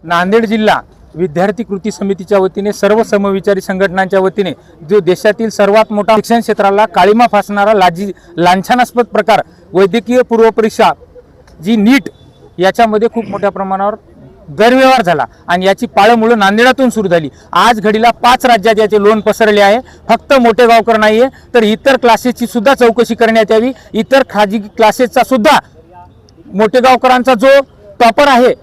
नांदेड जिल्हा विद्यार्थी कृती समितीच्या वतीने सर्व समविचारी संघटनांच्या वतीने जो देशातील सर्वात मोठा शिक्षण क्षेत्राला काळीमा फासणारा लांछनास्पद प्रकार वैद्यकीय पूर्वपरीक्षा जी नीट याच्यामध्ये खूप मोठ्या प्रमाणावर गैरव्यवहार झाला आणि याची पाळंमुळं नांदेडातून सुरू झाली। आज घडीला 5 राज्यात याचे लोन पसरले आहे। फक्त मोठे गावकर नाहीये तर इतर क्लासेसची सुद्धा चौकशी करण्यात यावी। इतर खाजगी क्लासेसचा सुद्धा मोठे गावकरांचा जो टॉपर आहे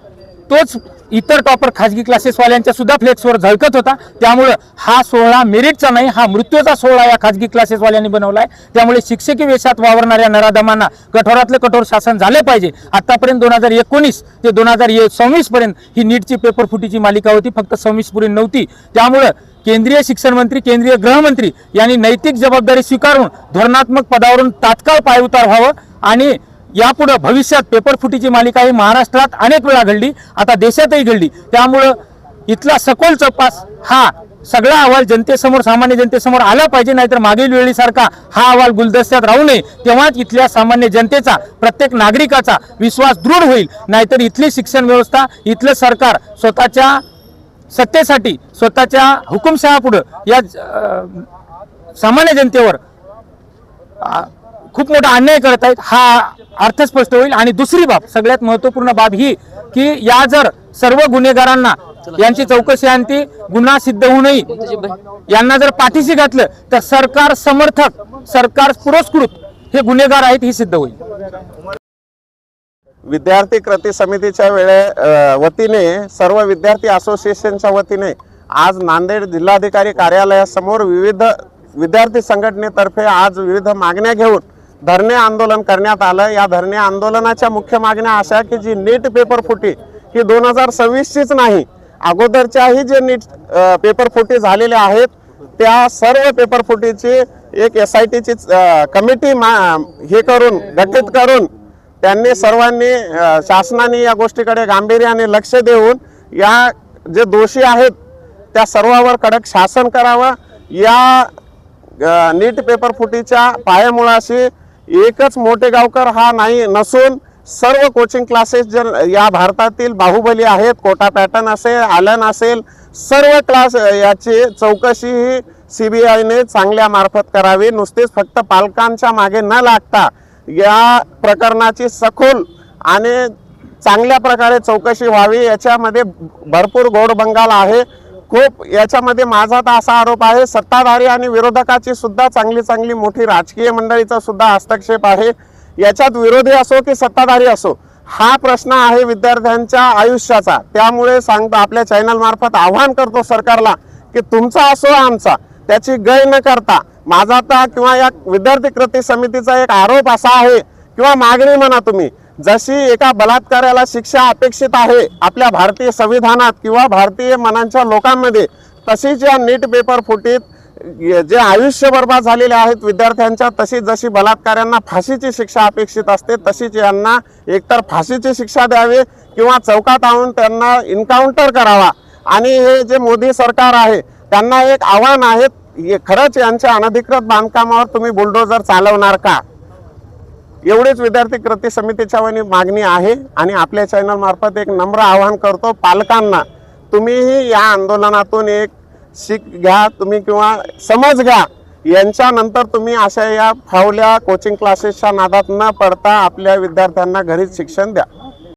तोच इतर टॉपर खाजगी क्लासेसवाल्यांच्या सुद्धा फ्लेक्सवर झळकत होता। त्यामुळे हा सोहळा मेरिटचा नाही, हा मृत्यूचा सोहळा या खाजगी क्लासेसवाल्यांनी बनवलाय। त्यामुळे शिक्षकी वेशात वावरणाऱ्या नराधमांना कठोरातले कठोर शासन झाले पाहिजे। आतापर्यंत 2019 ते 2026 पर्यंत ही नीटची पेपर फुटीची मालिका होती, फक्त 26 पर्यंत नव्हती। त्यामुळे केंद्रीय शिक्षण मंत्री, केंद्रीय गृहमंत्री यांनी नैतिक जबाबदारी स्वीकारून धोरणात्मक पदावरून तात्काळ पायउतार व्हावं आणि यापुढे भविष्यात पेपर फुटीची मालिका ही महाराष्ट्रात अनेक वेळा घडली, आता देशातही घडली। त्यामुळे इथला सखोल तपास हा सगळा अहवाल जनतेसमोर, सामान्य जनतेसमोर आला पाहिजे। नाहीतर मागील वेळीसारखा हा अहवाल गुलदस्त्यात राहू नये, तेव्हाच इथल्या सामान्य जनतेचा, प्रत्येक नागरिकाचा विश्वास दृढ होईल। नाहीतर इथली शिक्षण व्यवस्था, इथलं सरकार स्वतःच्या सत्तेसाठी, स्वतःच्या हुकुमशहापुढे या सामान्य जनतेवर खूप मोठा अन्याय करत आहेत, हा अर्थ स्पष्ट होईल। आणि दुसरी बाब, सगळ्यात महत्त्वपूर्ण बाब ही की या जर सर्व गुन्हेगारांना यांची चौकशी आणती, गुन्हा सिद्ध होऊ नये, यांना जर पाठीशी घातलं तर सरकार समर्थक, सरकार पुरस्कृत हे गुन्हेगार आहेत हे सिद्ध होईल। विद्यार्थी कृती समितीच्या वतीने, सर्व विद्यार्थी असोसिएशनच्या वतीने आज नांदेड जिल्हाधिकारी कार्यालयासमोर विविध विद्यार्थी संघटनेतर्फे आज विविध मागण्या घेऊन धरणे आंदोलन करण्यात आलं। या धरणे आंदोलनाच्या मुख्य मागण्या अशा की जी नीट पेपर फुटी ही 2026चीच नाही, अगोदरच्याही जे नीट पेपर फुटी झालेल्या आहेत त्या सर्व पेपर फुटीची एक SITची कमिटी हे करून, गठीत करून त्यांनी सर्वांनी, शासनाने या गोष्टीकडे गांभीर्याने लक्ष देऊन या जे दोषी आहेत त्या सर्वांवर कडक शासन करावं। या नीट पेपर फुटीच्या पायामुळाशी एकच मोठे गावकर हा नाही नसून सर्व कोचिंग क्लासेस जे या भारतातील बाहुबली आहेत, कोटा पॅटर्न असेल, आलन असेल, सर्व क्लास याची चौकशी ही CBIने चांगल्या मार्फत करावी। नुसतेच फक्त पालकांच्या मागे न लागता या प्रकरणाची सखोल आणि चांगल्या प्रकारे चौकशी व्हावी। याच्यामध्ये भरपूर गोडबंगाल आहे खूप। याच्यामध्ये माझा तर असा आरोप आहे, सत्ताधारी आणि विरोधकाची सुद्धा चांगली मोठी राजकीय मंडळीचा सुद्धा हस्तक्षेप आहे। याच्यात विरोधी असो की सत्ताधारी असो, हा प्रश्न आहे विद्यार्थ्यांच्या आयुष्याचा। त्यामुळे सांगतो, आपल्या चॅनल मार्फत आवाहन करतो सरकारला की तुमचा असो आमचा, त्याची गय न करता माझा तर किंवा या विद्यार्थी कृती समितीचा एक आरोप असा आहे किंवा मागणी म्हणा तुम्ही, जशी एका बलात्काराला शिक्षा अपेक्षित आहे आपल्या भारतीय संविधानात किंवा भारतीय मनांच्या लोकांमध्ये, तशीच या नीट पेपर फुटीत जे आयुष्य बर्बाद झालेले आहेत विद्यार्थ्यांच्या, तशी जशी बलात्काऱ्यांना फाशीची शिक्षा अपेक्षित असते तशीच यांना एकतर फाशीची शिक्षा द्यावी किंवा चौकात आणून त्यांना इन्काउंटर करावा। आणि हे जे मोदी सरकार आहे त्यांना एक आव्हान आहे, खरंच यांच्या अनधिकृत बांधकामावर तुम्ही बुलडोजर चालवणार का? एवढीच विद्यार्थी कृती समितीच्या मागणी आहे। आणि आपल्या चॅनल मार्फत एक नम्र आवाहन करतो पालकांना, तुम्हीही या आंदोलनातून एक शिक घ्या तुम्ही किंवा समज घ्या। यांच्यानंतर तुम्ही अशा या फावल्या कोचिंग क्लासेसच्या नादात न पडता आपल्या विद्यार्थ्यांना घरीच शिक्षण द्या।